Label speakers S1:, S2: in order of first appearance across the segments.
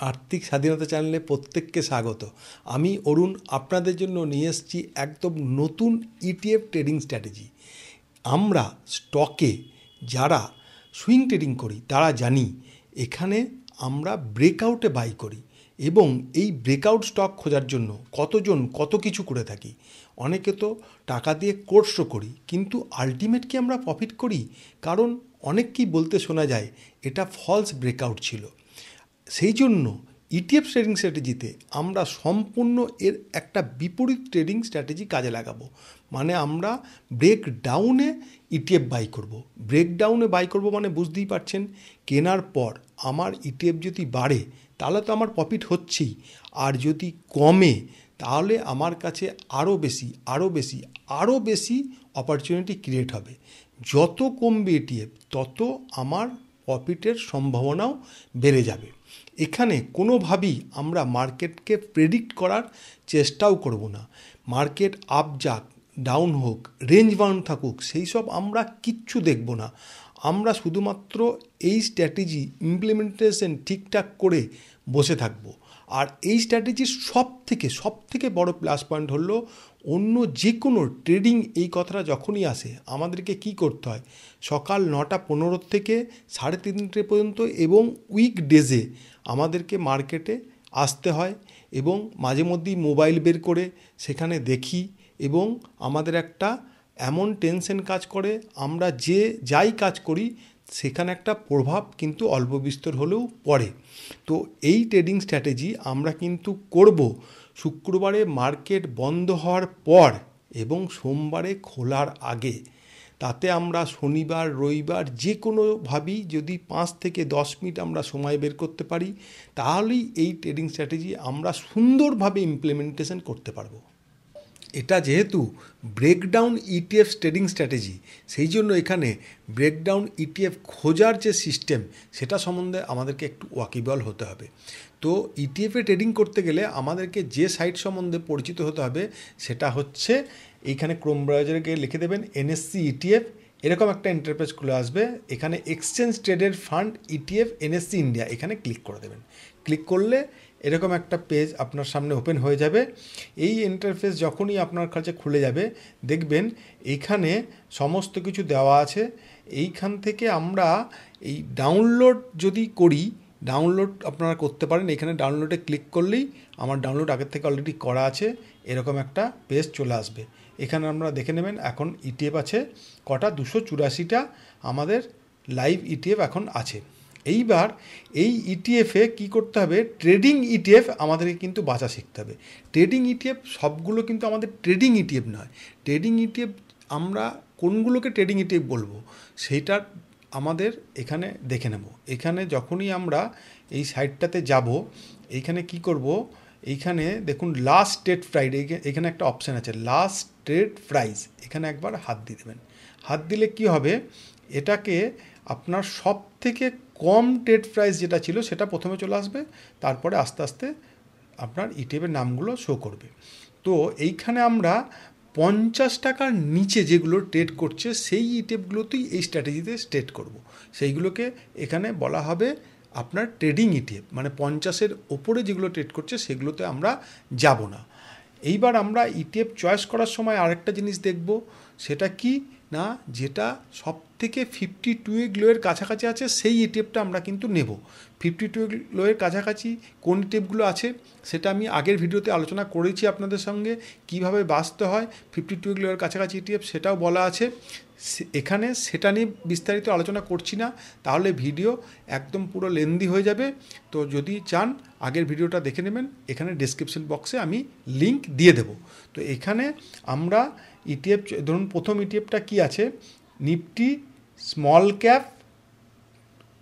S1: আর্থিক স্বাধীনতা চ্যানেলে প্রত্যেককে স্বাগত। আমি অরুণ আপনাদের জন্য নিয়ে এসেছি একদম নতুন ইটিএফ ট্রেডিং স্ট্র্যাটেজি। আমরা স্টকে যারা সুইং ট্রেডিং করি তারা জানি এখানে আমরা ব্রেকআউটে বাই করি এবং এই ব্রেকআউট স্টক খোঁজার জন্য কতজন কত কিছু করে থাকি। অনেকে তো টাকা দিয়ে কোর্সও করি, কিন্তু আলটিমেট কি আমরা প্রফিট করি? কারণ অনেককেই বলতে শোনা যায় এটা ফলস ব্রেকআউট ছিল। সেই জন্য ইটিএফ ট্রেডিং স্ট্র্যাটেজিতে আমরা সম্পূর্ণ এর একটা বিপরীত ট্রেডিং স্ট্র্যাটেজি কাজে লাগাবো। মানে আমরা ব্রেক ডাউনে ইটিএফ বাই করব। ব্রেক ডাউনে বাই করব মানে বুঝতেই পারছেন, কেনার পর আমার ইটিএফ যদি বাড়ে তাহলে তো আমার প্রফিট হচ্ছেই, আর যদি কমে তাহলে আমার কাছে আরও বেশি অপরচুনিটি ক্রিয়েট হবে। যত কমবে ইটিএফ তত আমার প্রফিটের সম্ভাবনাও বেড়ে যাবে। এখানে কোনোভাবেই আমরা মার্কেটকে প্রেডিক্ট করার চেষ্টাও করব না। মার্কেট আপ যাক, ডাউন হোক, রেঞ্জ বাউন্ড থাকুক, সেই সব আমরা কিচ্ছু দেখব না। আমরা শুধুমাত্র এই স্ট্র্যাটেজি ইমপ্লিমেন্টেশন ঠিকঠাক করে বসে থাকব। আর এই স্ট্র্যাটেজির সব থেকে বড় প্লাস পয়েন্ট হলো, অন্য যে কোনো ট্রেডিং এই কথাটা যখনই আসে আমাদেরকে কি করতে হয়, সকাল 9:15 থেকে 3:30 পর্যন্ত এবং উইকডেজে আমাদেরকে মার্কেটে আসতে হয় এবং মাঝে মধ্যেই মোবাইল বের করে সেখানে দেখি এবং আমাদের একটা এমন টেনশন কাজ করে, আমরা যাই কাজ করি সেখানে একটা প্রভাব কিন্তু অল্প বিস্তর হলেও পড়ে। তো এই ট্রেডিং স্ট্র্যাটেজি আমরা কিন্তু করব শুক্রবারে মার্কেট বন্ধ হওয়ার পর এবং সোমবারে খোলার আগে। তাতে আমরা শনিবার রবিবার যে কোনোভাবেই যদি 5 থেকে 10 মিনিট আমরা সময় বের করতে পারি, তাহলেই এই ট্রেডিং স্ট্র্যাটেজি আমরা সুন্দরভাবে ইমপ্লিমেন্টেশন করতে পারবো। এটা যেহেতু ব্রেকডাউন ইটিএফ ট্রেডিং স্ট্র্যাটেজি, সেই জন্য এখানে ব্রেকডাউন ইটিএফ খোঁজার যে সিস্টেম সেটা সম্বন্ধে আমাদেরকে একটু ওয়াকিবল হতে হবে। তো ইটিএফে ট্রেডিং করতে গেলে আমাদেরকে যে সাইট সম্বন্ধে পরিচিত হতে হবে সেটা হচ্ছে, এইখানে ক্রোম ব্রাউজারে গিয়ে লিখে দেবেন এনএসসি ইটিএফ, এরকম একটা ইন্টারফেস খুলে আসবে। এখানে exchange traded fund ETF NSC India, এখানে ক্লিক করে দেবেন। ক্লিক করলে এরকম একটা পেজ আপনার সামনে ওপেন হয়ে যাবে। এই ইন্টারফেস যখনই আপনার কাছে খুলে যাবে দেখবেন এইখানে সমস্ত কিছু দেওয়া আছে। এইখান থেকে আমরা এই ডাউনলোড যদি করি, ডাউনলোড আপনারা করতে পারেন। এখানে ডাউনলোডে ক্লিক করলেই আমার ডাউনলোড আগের থেকে অলরেডি করা আছে, এরকম একটা পেজ চলে আসবে। এখানে আমরা দেখে নেবেন এখন ইটিএফ আছে কটা, 284টা আমাদের লাইভ ইটিএফ এখন আছে। এইবার এই ইটিএফে কী করতে হবে, ট্রেডিং ইটিএফ আমাদেরকে কিন্তু বাছা শিখতে হবে। ট্রেডিং ইটিএফ সবগুলো কিন্তু আমাদের ট্রেডিং ইটিএফ নয়। ট্রেডিং ইটিএফ আমরা কোনগুলোকে ট্রেডিং ইটিএফ বলবো সেইটা আমাদের এখানে দেখে নেব। এখানে যখনই আমরা এই সাইটটাতে যাব, এইখানে কি করব, এইখানে দেখুন লাস্ট ট্রেড প্রাইস, এখানে একটা অপশান আছে লাস্ট ট্রেড প্রাইস, এখানে একবার হাত দিয়ে দেবেন। হাত দিলে কি হবে, এটাকে আপনার সব থেকে কম ট্রেড প্রাইস যেটা ছিল সেটা প্রথমে চলে আসবে, তারপরে আস্তে আস্তে আপনার ইটিএফের নামগুলো শো করবে। তো এইখানে আমরা 50 টাকার নিচে যেগুলো ট্রেড করছে সেই ইটিএফগুলোতেই এই স্ট্র্যাটেজিতে ট্রেড করব। সেইগুলোকে এখানে বলা হবে আপনার ট্রেডিং ইটিএফ, মানে 50-এর ওপরে যেগুলো ট্রেড করছে সেগুলোতে আমরা যাব না। এইবার আমরা ইটিএফ চয়েস করার সময় আরেকটা জিনিস দেখব, সেটা কি না, যেটা সব থেকে 52 লোয়ের কাছাকাছি আছে সেই ইটিএফটা আমরা কিন্তু নেব। 52 লোয়ের কাছাকাছি কোন ইটিএফগুলো আছে সেটা আমি আগের ভিডিওতে আলোচনা করেছি আপনাদের সঙ্গে, কিভাবে বাছতে হয় 52 লোয়ের কাছাকাছি ইটিএফ সেটাও বলা আছে। এখানে সেটা নিয়ে বিস্তারিত আলোচনা করছি না, তাহলে ভিডিও একদম পুরো লেন্দি হয়ে যাবে। তো যদি চান আগের ভিডিওটা দেখে নেবেন, এখানে ডেসক্রিপশন বক্সে আমি লিংক দিয়ে দেব। তো এখানে আমরা ইটিএফ ধরুন প্রথম ইটিএফটা কি আছে, নিফটি স্মল ক্যাপ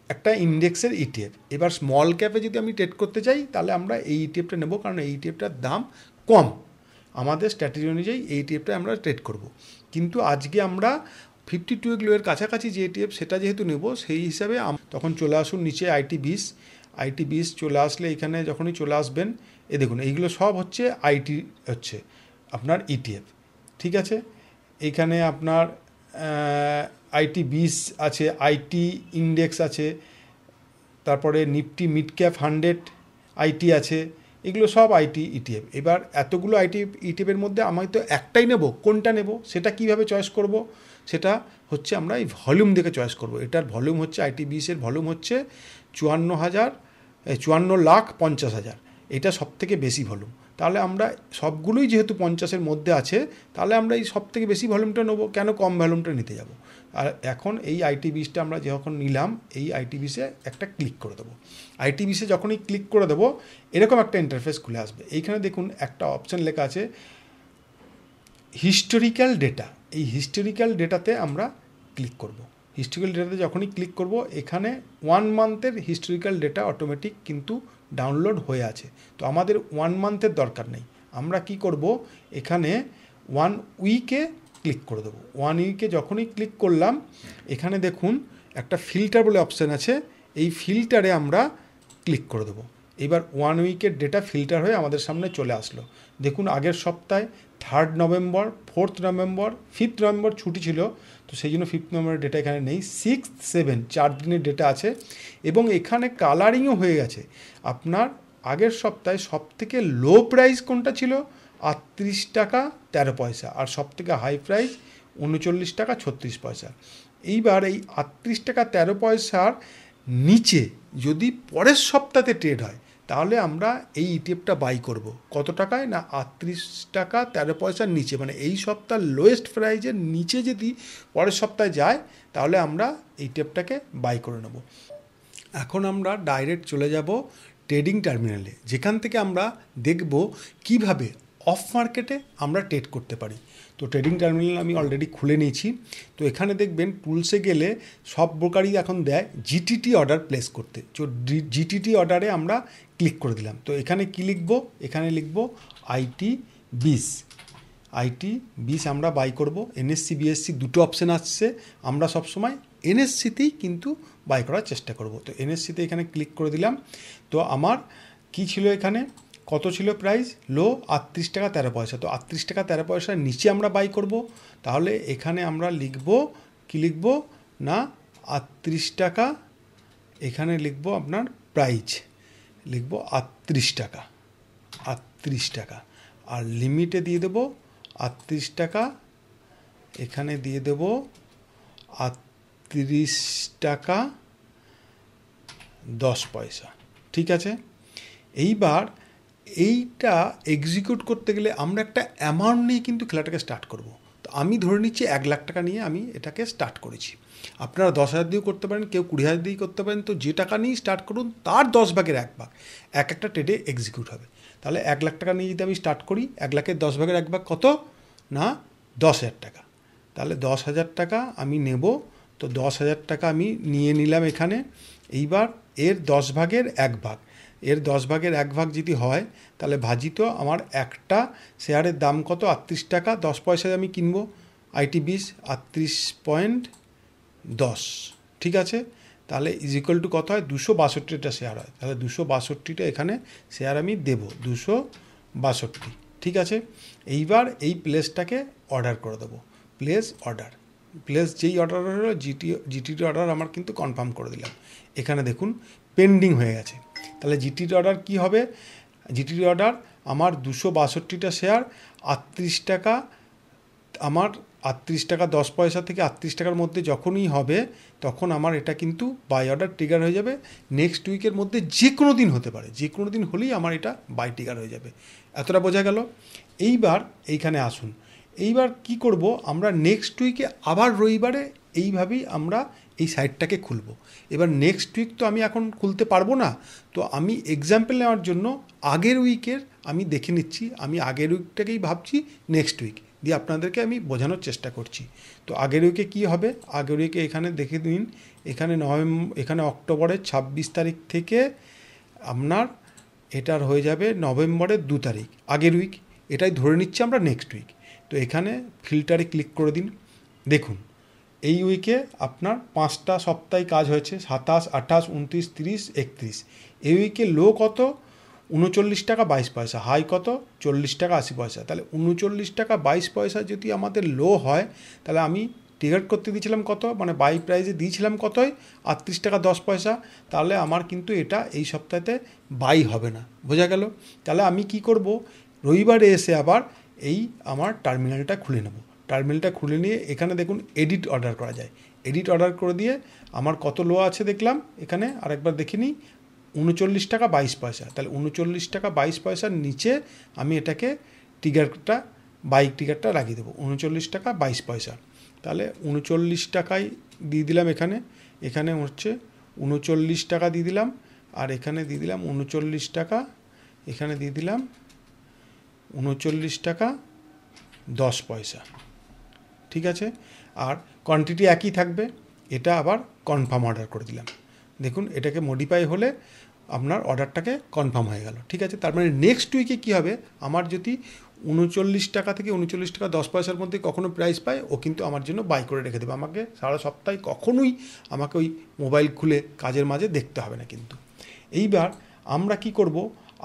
S1: একটা ইন্ডেক্সের ইটিএফ। এবার স্মল ক্যাপে যদি আমি ট্রেড করতে চাই তাহলে আমরা এই ইটিএফটা নেব, কারণ এই ইটিএফটার দাম কম। আমাদের স্ট্র্যাটেজি অনুযায়ী এই ইটিএফটা আমরা ট্রেড করব। কিন্তু আজকে আমরা 52 লোয়ের কাছাকাছি যে ইটিএফ সেটা যেহেতু নেব, সেই হিসাবে তখন চলে আসুন নিচে আইটি 20 চলে আসলে এখানে যখনই চলে আসবেন, দেখুন এইগুলো সব হচ্ছে আইটি হচ্ছে আপনার ইটিএফ, ঠিক আছে। এইখানে আপনার আইটি 20 আছে, আইটি ইন্ডেক্স আছে, তারপরে নিফটি মিড ক্যাপ 100 আইটি আছে, এগুলো সব আইটি ইটিএফ। এবার এতগুলো আইটি ইটিএফের মধ্যে আমি তো একটাই নেব, কোনটা নেব সেটা কিভাবে চয়েস করব? সেটা হচ্ছে আমরা এই ভলিউম দেখে চয়েস করব। এটার ভলিউম হচ্ছে আইটি20-এর ভলিউম হচ্ছে 54,50,000। এটা সব থেকে বেশি ভলিউম। তাহলে আমরা সবগুলোই যেহেতু 50-এর মধ্যে আছে, তাহলে আমরা এই সব থেকে বেশি ভলিউমটা নেব, কেন কম ভলিউমটা নিতে যাব? আর এখন এই আইটি20টা আমরা যখন নিলাম, এই আইটি20-এ একটা ক্লিক করে দেবো। আইটি20-এ যখনই ক্লিক করে দেবো, এরকম একটা ইন্টারফেস খুলে আসবে। এইখানে দেখুন একটা অপশান লেখা আছে হিস্টোরিক্যাল ডেটা। এই হিস্টোরিক্যাল ডেটাতে আমরা ক্লিক করব। হিস্টোরিক্যাল ডেটাতে যখনই ক্লিক করব, এখানে 1 মান্থের হিস্টোরিক্যাল ডেটা অটোমেটিক কিন্তু ডাউনলোড হয়ে আছে। তো আমাদের 1 মান্থের দরকার নেই। আমরা কি করব, এখানে 1 উইকে ক্লিক করে দেবো। 1 উইকে যখনই ক্লিক করলাম, এখানে দেখুন একটা ফিল্টার বলে অপশান আছে, এই ফিল্টারে আমরা ক্লিক করে দেবো। এবার 1 উইকের ডেটা ফিল্টার হয়ে আমাদের সামনে চলে আসলো। দেখুন আগের সপ্তাহে 3 নভেম্বর, 4 নভেম্বর, 5 নভেম্বর ছুটি ছিল, তো সেই জন্য 5 নভেম্বরের ডেটা এখানে নেই। 6, 7 4 দিনের ডেটা আছে এবং এখানে কালারিংও হয়ে গেছে। আপনার আগের সপ্তাহে সবথেকে লো প্রাইস কোনটা ছিল? 38 টাকা 13 পয়সা। আর সবথেকে হাই প্রাইস 39 টাকা 36 পয়সা। এইবার এই 38 টাকা 13 পয়সার নিচে যদি পরের সপ্তাহে ট্রেড হয়, তাহলে আমরা এই ইটিএফটা বাই করব। কত টাকায়? না 38 টাকা 13 পয়সার নিচে, মানে এই সপ্তাহ লোয়েস্ট প্রাইজের নিচে যদি পরের সপ্তাহে যায়, তাহলে আমরা এই ইটিএফটাকে বাই করে নেব। এখন আমরা ডাইরেক্ট চলে যাব ট্রেডিং টার্মিনালে, যেখান থেকে আমরা দেখব কিভাবে অফ মার্কেটে আমরা ট্রেড করতে পারি। তো ট্রেডিং টার্মিনাল আমি অলরেডি খুলে নিয়েছি। তো এখানে দেখবেন টুলসে গেলে সব ব্রোকারই এখন দেয় জিটিটি অর্ডার প্লেস করতে। তো জিটিটি অর্ডারে আমরা ক্লিক করে দিলাম। তো এখানে কি লিখব? এখানে লিখব আইটি20 আমরা বাই করব। এনএসসি বিএসসি দুটো অপশান আসছে, আমরা সবসময় এনএসসিতেই কিন্তু বাই করার চেষ্টা করব। তো এনএসসিতে এখানে ক্লিক করে দিলাম। তো আমার কি ছিল, এখানে কত ছিল প্রাইস? লো 38 টাকা 13 পয়সা। তো 38 টাকা 13 পয়সার নিচে আমরা বাই করব। তাহলে এখানে আমরা লিখব, কি লিখব না 38 টাকা, এখানে লিখব আপনার প্রাইস, লিখব 38 টাকা, 38 টাকা। আর লিমিটে দিয়ে দেব 38 টাকা, এখানে দিয়ে দেব 38 টাকা 10 পয়সা। ঠিক আছে। এইবার এইটা এক্সিকিউট করতে গেলে আমরা একটা অ্যামাউন্ট নিয়ে কিন্তু খেলাটাকে স্টার্ট করব। তো আমি ধরে নিচ্ছি 1 লাখ টাকা নিয়ে আমি এটাকে স্টার্ট করেছি। আপনারা 10,000 দিয়েও করতে পারেন, কেউ 20,000 দিয়েই করতে পারেন। তো যে টাকা নিয়ে স্টার্ট করুন, তার 10 ভাগের 1 ভাগ একটা ট্রেডে এক্সিকিউট হবে। তাহলে 1 লাখ টাকা নিয়ে যদি আমি স্টার্ট করি, 1 লাখের 10 ভাগের 1 ভাগ কত? না 10,000 টাকা। তাহলে 10,000 টাকা আমি নেব। তো 10,000 টাকা আমি নিয়ে নিলাম এখানে। এইবার এর 10 ভাগের 1 ভাগ, এর 10 ভাগের 1 ভাগ যদি হয়, তাহলে ভাজিত আমার একটা শেয়ারের দাম কত? 38 টাকা 10 পয়সায় আমি কিনবো। আইটি20 38.10। ঠিক আছে। তাহলে ইজিক্যাল টু কত হয়? 262টা শেয়ার হয়। তাহলে 262টা এখানে শেয়ার আমি দেব, 262। ঠিক আছে। এইবার এই প্লেসটাকে অর্ডার করে দেবো, প্লেস অর্ডার। প্লেস যেই অর্ডার হলো জিটিটি অর্ডার আমার কিন্তু কনফার্ম করে দিলাম। এখানে দেখুন পেন্ডিং হয়ে গেছে। তাহলে জিটিটি অর্ডার কি হবে? জিটিটি অর্ডার আমার 262টা শেয়ার 38 টাকা, আমার 38 টাকা 10 পয়সা থেকে 38 টাকার মধ্যে যখনই হবে, তখন আমার এটা কিন্তু বাই অর্ডার ট্রিগার হয়ে যাবে। নেক্সট উইকের মধ্যে যে কোনো দিন হতে পারে, যে কোনো দিন হলেই আমার এটা বাই ট্রিগার হয়ে যাবে। এতটা বোঝা গেল? এইবার এইখানে আসুন। এইবার কি করব, আমরা নেক্সট উইকে আবার রবিবারে এইভাবেই আমরা এই সাইটটাকে খুলব। এবার নেক্সট উইক তো আমি এখন খুলতে পারবো না। তো আমি এক্সাম্পল নেওয়ার জন্য আগের উইকের আমি দেখে নিচ্ছি। আমি আগের উইকটাকেই ভাবছি নেক্সট উইক দিয়ে আপনাদেরকে আমি বোঝানোর চেষ্টা করছি। তো আগের উইকে কী হবে? আগের উইকে এখানে দেখে নিন, এখানে অক্টোবরের 26 তারিখ থেকে আপনার এটার হয়ে যাবে নভেম্বরের 2 তারিখ, আগের উইক। এটাই ধরে নিচ্ছি আমরা নেক্সট উইক। তো এখানে ফিল্টারে ক্লিক করে দিন। দেখুন এই উইকে আপনার 5টা সপ্তাহে কাজ হয়েছে, 27, 28, 29, 30, 31। এই উইকে লো কত? 39 টাকা 22 পয়সা। হাই কত? 40 টাকা 80 পয়সা। তাহলে 39 টাকা 22 পয়সা যদি আমাদের লো হয়, তাহলে আমি ট্রিগার করতে দিয়েছিলাম কত, মানে বাই প্রাইসে দিয়েছিলাম কতই 38 টাকা 10 পয়সা, তাহলে আমার কিন্তু এটা এই সপ্তাহেতে বাই হবে না, বোঝা গেল। তাহলে আমি কি করব, রবিবারে এসে আবার এই আমার টার্মিনালটা খুলে নেব। টার্মিনালটা খুলে নিয়ে এখানে দেখুন এডিট অর্ডার করা যায়, এডিট অর্ডার করে দিয়ে আমার কত লো আছে দেখলাম এখানে, আরেকবার দেখে নিই, 39 টাকা 22 পয়সা। তাহলে 39 টাকা 22 পয়সার নিচে আমি এটাকে ট্রিগারটা, বাইক ট্রিগারটা লাগিয়ে দেবো 39 টাকা 22 পয়সা। তাহলে 39 টাকায় দিয়ে দিলাম, এখানে এখানে হচ্ছে 39 টাকা দিয়ে দিলাম, আর এখানে দিয়ে দিলাম 39 টাকা, এখানে দিয়ে দিলাম 39 টাকা 10 পয়সা, ঠিক আছে। আর কোয়ান্টিটি একই থাকবে, এটা আবার কনফার্ম অর্ডার করে দিলাম। দেখুন এটাকে মডিফাই হলে আপনার অর্ডারটাকে কনফার্ম হয়ে গেল, ঠিক আছে। তার মানে নেক্সট উইকে কী হবে, আমার যদি 39 টাকা থেকে 39 টাকা 10 পয়সার মধ্যে কখনো প্রাইস পায়, ও কিন্তু আমার জন্য বাই করে রেখে দেবে। আমাকে সারা সপ্তাহে কখনোই আমাকে ওই মোবাইল খুলে কাজের মাঝে দেখতে হবে না কিন্তু। এইবার আমরা কি করব,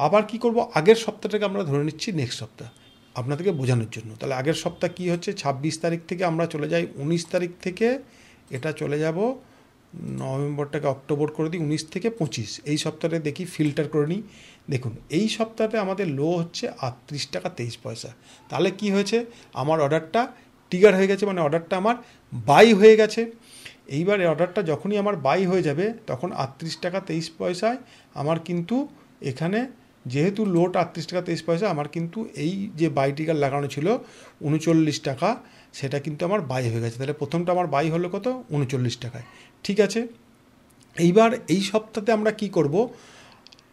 S1: আবার কি করব, আগের সপ্তাহটাকে আমরা ধরে নিচ্ছি নেক্সট সপ্তাহ আপনাদেরকে বোঝানোর জন্য। তাহলে আগের সপ্তাহ কি হচ্ছে, 26 তারিখ থেকে আমরা চলে যাই 19 তারিখ থেকে, এটা চলে যাব নভেম্বরটাকে অক্টোবর করে দিই, 19 থেকে 25, এই সপ্তাহে দেখি ফিল্টার করে নিই। দেখুন এই সপ্তাহে আমাদের লো হচ্ছে 38 টাকা 23 পয়সা। তাহলে কি হয়েছে, আমার অর্ডারটা ট্রিগার হয়ে গেছে, মানে অর্ডারটা আমার বাই হয়ে গেছে। এইবার অর্ডারটা যখনই আমার বাই হয়ে যাবে, তখন 38 টাকা 23 পয়সায় আমার কিন্তু এখানে যেহেতু লোট 38 টাকা 23 পয়সা, আমার কিন্তু এই যে বাই ট্রিগার লাগানো ছিল 39 টাকা, সেটা কিন্তু আমার বাই হয়ে গেছে। তাহলে প্রথমটা আমার বাই হলো কত, 39 টাকায়, ঠিক আছে। এইবার এই সপ্তাহে আমরা কি করব,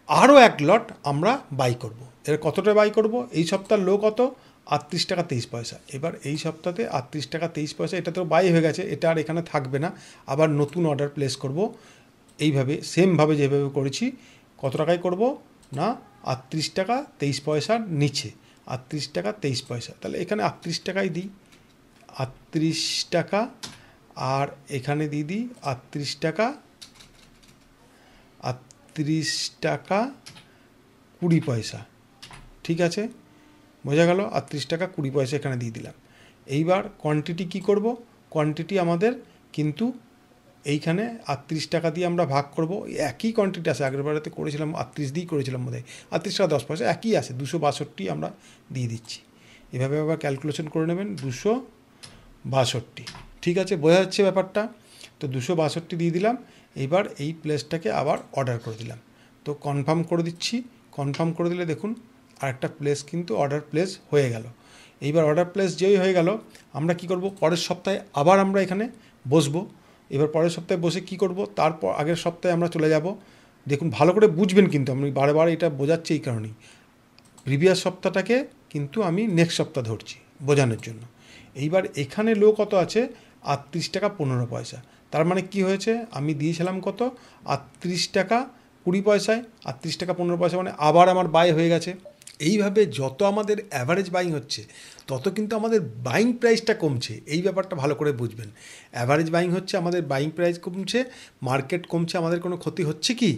S1: আরও এক লট আমরা বাই করব। এর কতটা বাই করব, এই সপ্তাহের লো কত, 38 টাকা 23 পয়সা। এবার এই সপ্তাহে 38 টাকা 23 পয়সা, এটা তো বাই হয়ে গেছে, এটা আর এখানে থাকবে না, আবার নতুন অর্ডার প্লেস করব এইভাবে, সেমভাবে যেভাবে করেছি। কত টাকায় করব না, 38 টাকা 23 পয়সার নিচে, 38 টাকা 23 পয়সা। তাহলে এখানে 38 টাকায় দিই, 38 টাকা, আর এখানে দিয়ে দিই 38 টাকা, 38 টাকা 20 পয়সা, ঠিক আছে, বোঝা গেল। 38 টাকা 20 পয়সা এখানে দিয়ে দিলাম। এইবার কোয়ান্টিটি কি করব, কোয়ান্টিটি আমাদের কিন্তু এইখানে 38 টাকা দিয়ে আমরা ভাগ করব, একই কোয়ান্টিটি আছে, আগের বারেতে করেছিলাম 38 দিয়েই করেছিলাম বোধহয়, 38 টাকা 10 পয়সা একই আছে, 262 আমরা দিয়ে দিচ্ছি। এভাবে আবার ক্যালকুলেশন করে নেবেন, 262, ঠিক আছে, বোঝা যাচ্ছে ব্যাপারটা। তো 262 দিয়ে দিলাম। এইবার এই প্লেসটাকে আবার অর্ডার করে দিলাম, তো কনফার্ম করে দিচ্ছি। কনফার্ম করে দিলে দেখুন আরেকটা প্লেস কিন্তু অর্ডার প্লেস হয়ে গেল। এইবার অর্ডার প্লেস যেই হয়ে গেল, আমরা কি করব, পরের সপ্তাহে আবার আমরা এখানে বসবো। এবার পরের সপ্তাহে বসে কি করব, তারপর আগের সপ্তাহে আমরা চলে যাব। দেখুন ভালো করে বুঝবেন কিন্তু, আমি বারবার এটা বোঝাচ্ছি এই কারণেই, প্রিভিয়াস সপ্তাহটাকে কিন্তু আমি নেক্সট সপ্তাহ ধরছি বোঝানোর জন্য। এইবার এখানে লো কত আছে, 38 টাকা 15 পয়সা। তার মানে কি হয়েছে, আমি দিয়েছিলাম কত, 38 টাকা 20 পয়সায়, 38 টাকা 15 পয়সা, মানে আবার আমার বাই হয়ে গেছে। এইভাবে যত আমাদের অ্যাভারেজ বাইং হচ্ছে, তত কিন্তু আমাদের বাইং প্রাইসটা কমছে। এই ব্যাপারটা ভালো করে বুঝবেন, অ্যাভারেজ বাইং হচ্ছে, আমাদের বাইং প্রাইস কমছে, মার্কেট কমছে, আমাদের কোনো ক্ষতি হচ্ছে কি।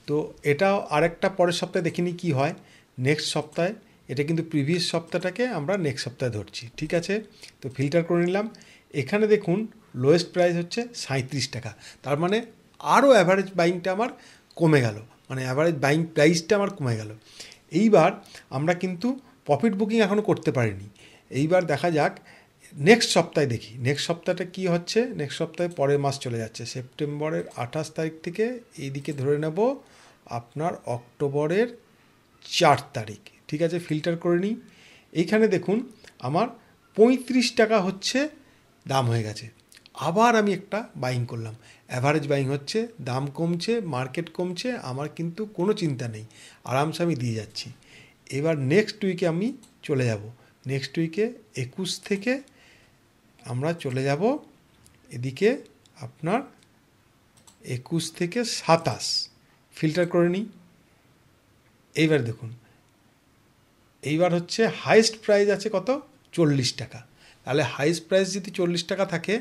S1: তো এটাও আরেকটা পরের সপ্তাহে দেখিনি কি হয়, নেক্সট সপ্তাহে। এটা কিন্তু প্রিভিয়াস সপ্তাহটাকে আমরা নেক্সট সপ্তাহে ধরছি, ঠিক আছে। তো ফিল্টার করে নিলাম। এখানে দেখুন লোয়েস্ট প্রাইস হচ্ছে 37 টাকা, তার মানে আরও অ্যাভারেজ বাইংটা আমার কমে গেল, মানে অ্যাভারেজ বাইং প্রাইসটা আমার কমে গেল। এইবার আমরা কিন্তু প্রফিট বুকিং এখনও করতে পারিনি। এইবার দেখা যাক নেক্সট সপ্তাহে, দেখি নেক্সট সপ্তাহটা কী হচ্ছে। নেক্সট সপ্তাহে পরের মাস চলে যাচ্ছে, সেপ্টেম্বরের 28 তারিখ থেকে এইদিকে ধরে নেব আপনার অক্টোবরের 4 তারিখ, ঠিক আছে। ফিল্টার করে নিই। এইখানে দেখুন আমার 35 টাকা হচ্ছে দাম হয়ে গেছে। আবার আমি একটা বাইং করলাম, অ্যাভারেজ বাইং হচ্ছে, দাম কমছে, মার্কেট কমছে, আমার কিন্তু কোনো চিন্তা নেই, আরামসে আমি দিয়ে যাচ্ছি। এবার নেক্সট উইকে আমি চলে যাব, নেক্সট উইকে 21 থেকে আমরা চলে যাব এদিকে আপনার 21 থেকে 27, ফিল্টার করে নিই। এইবার দেখুন, এইবার হচ্ছে হাইয়েস্ট প্রাইস আছে কত, 40 টাকা। তাহলে হাইয়েস্ট প্রাইস যদি 40 টাকা থাকে,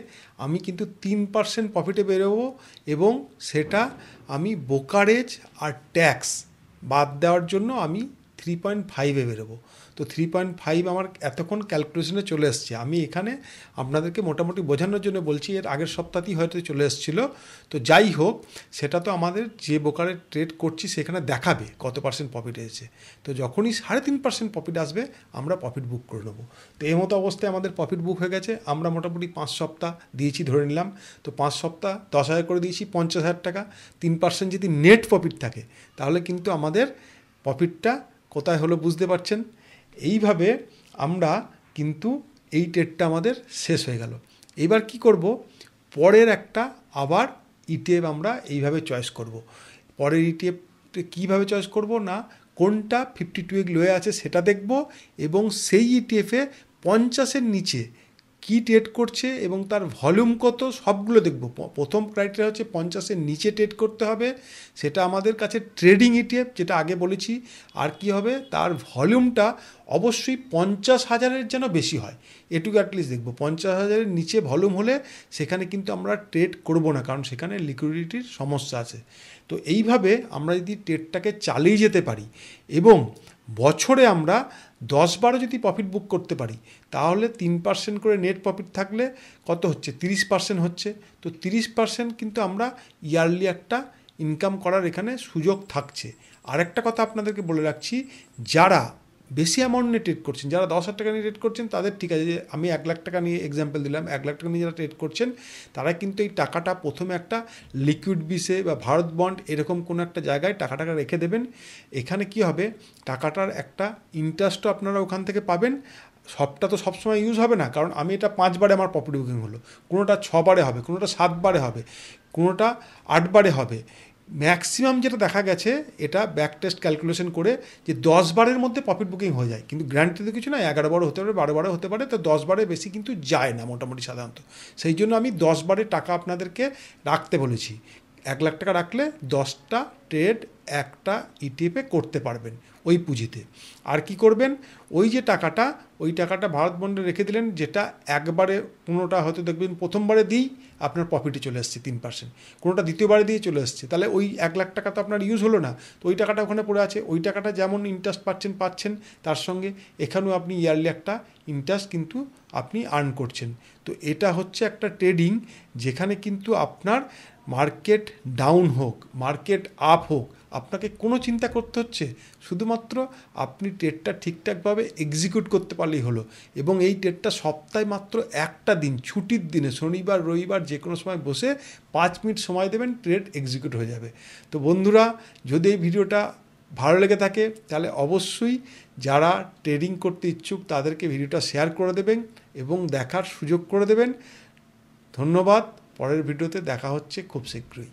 S1: আমি কিন্তু 3% প্রফিটে বেরোবো, এবং সেটা আমি ব্রোকারেজ আর ট্যাক্স বাদ দেওয়ার জন্য আমি 3.5-এ বেরোবো। তো 3.5 আমার এতক্ষণ ক্যালকুলেশনে চলে এসছে। আমি এখানে আপনাদেরকে মোটামুটি বোঝানোর জন্য বলছি, এর আগের সপ্তাহতেই হয়তো চলে এসেছিলো। তো যাই হোক, সেটা তো আমাদের যে ব্রোকারে ট্রেড করছি সেখানে দেখাবে কত পার্সেন্ট প্রফিট এসেছে। তো যখনই 3.5% প্রফিট আসবে আমরা প্রফিট বুক করে নেবো। তো এই মতো অবস্থায় আমাদের প্রফিট বুক হয়ে গেছে। আমরা মোটামুটি 5 সপ্তাহ দিয়েছি ধরে নিলাম। তো 5 সপ্তাহ 10,000 করে দিয়েছি, 50,000 টাকা। 3% যদি নেট প্রফিট থাকে তাহলে কিন্তু আমাদের প্রফিটটা কোথায় হলো বুঝতে পারছেন। এইভাবে আমরা কিন্তু এই ট্রেডটা আমাদের শেষ হয়ে গেল। এবার কি করব, পরের একটা আবার ইটিএফ আমরা এইভাবে চয়েস করব। পরের ইটিএফ কীভাবে চয়েস করব না, কোনটা 52 উইক লোয়ে আছে সেটা দেখব, এবং সেই ইটিএফে 50-এর নিচে কী ট্রেড করছে এবং তার ভলিউম কত সবগুলো দেখব। প্রথম ক্রাইটেরিয়া হচ্ছে 50-এর নিচে ট্রেড করতে হবে, সেটা আমাদের কাছে ট্রেডিং ইটিএফ যেটা আগে বলেছি। আর কি হবে, তার ভলিউমটা অবশ্যই 50,000-এর যেন বেশি হয়, এটুকু অ্যাটলিস্ট দেখব। 50,000-এর নিচে ভলিউম হলে সেখানে কিন্তু আমরা ট্রেড করব না, কারণ সেখানে লিকুইডিটির সমস্যা আছে। তো এইভাবে আমরা যদি ট্রেডটাকে চালিয়ে যেতে পারি এবং বছরে আমরা 10-12 যদি প্রফিট বুক করতে পারি, তাহলে 3% করে নেট প্রফিট থাকলে কত হচ্ছে, 30% হচ্ছে। তো 30% কিন্তু আমরা ইয়ারলি একটা ইনকাম করার এখানে সুযোগ থাকছে। আরেকটা কথা আপনাদেরকে বলে রাখছি, যারা বেশি অ্যামাউন্ট নিয়ে ট্রেড করছেন, যারা 10,000 টাকা নিয়ে ট্রেড করছেন তাদের ঠিক আছে, যে আমি 1 লাখ টাকা নিয়ে এক্সাম্পল দিলাম, 1 লাখ টাকা নিয়ে যারা ট্রেড করছেন তারা কিন্তু এই টাকাটা প্রথমে একটা লিকুইড বিসে বা ভারত বন্ড এরকম কোনো একটা জায়গায় টাকাটা রেখে দেবেন। এখানে কি হবে, টাকাটার একটা ইন্টারেস্টও আপনারা ওখান থেকে পাবেন। সবটা তো সবসময় ইউজ হবে না, কারণ আমি এটা 5 বারে আমার প্রফিট বুকিং হলো, কোনোটা 6 বারে হবে, কোনোটা 7 বারে হবে, কোনোটা 8 বারে হবে। ম্যাক্সিমাম যেটা দেখা গেছে, এটা ব্যাক টেস্ট ক্যালকুলেশন করে, যে 10 বারের মধ্যে প্রফিট বুকিং হয়ে যায়। কিন্তু গ্যারান্টি তো কিছু না, 11 বারও হতে পারে, 12 বারও হতে পারে। তো 10 বারে বেশি কিন্তু যায় না মোটামুটি সাধারণত। সেই জন্য আমি 10 বারের টাকা আপনাদেরকে রাখতে বলেছি। 1 লাখ টাকা রাখলে 10টা ট্রেড একটা ইটিএফে করতে পারবেন ওই পুঁজিতে। আর কি করবেন, ওই যে টাকাটা, ওই টাকাটা ভারত বন্ডে রেখে দিলেন, যেটা একবারে কোনোটা হয়তো দেখবেন প্রথমবারে দিই আপনার প্রফিটে চলে এসছে 3%, কোনোটা দ্বিতীয়বারে দিয়ে চলে এসছে, তাহলে ওই 1 লাখ টাকা তো আপনার ইউজ হলো না। তো ওই টাকাটা ওখানে পড়ে আছে, ওই টাকাটা যেমন ইন্টারেস্ট পাচ্ছেন তার সঙ্গে এখানেও আপনি ইয়ারলি একটা ইন্টারেস্ট কিন্তু আপনি আর্ন করছেন। তো এটা হচ্ছে একটা ট্রেডিং, যেখানে কিন্তু আপনার মার্কেট ডাউন হোক, মার্কেট আপ হোক, আপনাকে কোনো চিন্তা করতে হচ্ছে, শুধুমাত্র আপনি ট্রেডটা ঠিকঠাকভাবে এক্সিকিউট করতে পারলেই হলো। এবং এই ট্রেডটা সপ্তাহে মাত্র একটা দিন, ছুটির দিনে, শনিবার রবিবার যে কোনো সময় বসে 5 মিনিট সময় দেবেন, ট্রেড এক্সিকিউট হয়ে যাবে। তো বন্ধুরা, যদি এই ভিডিওটা ভালো লেগে থাকে তাহলে অবশ্যই যারা ট্রেডিং করতে ইচ্ছুক তাদেরকে ভিডিওটা শেয়ার করে দেবেন এবং দেখার সুযোগ করে দেবেন। ধন্যবাদ। পরের ভিডিওতে দেখা হচ্ছে খুব শীঘ্রই।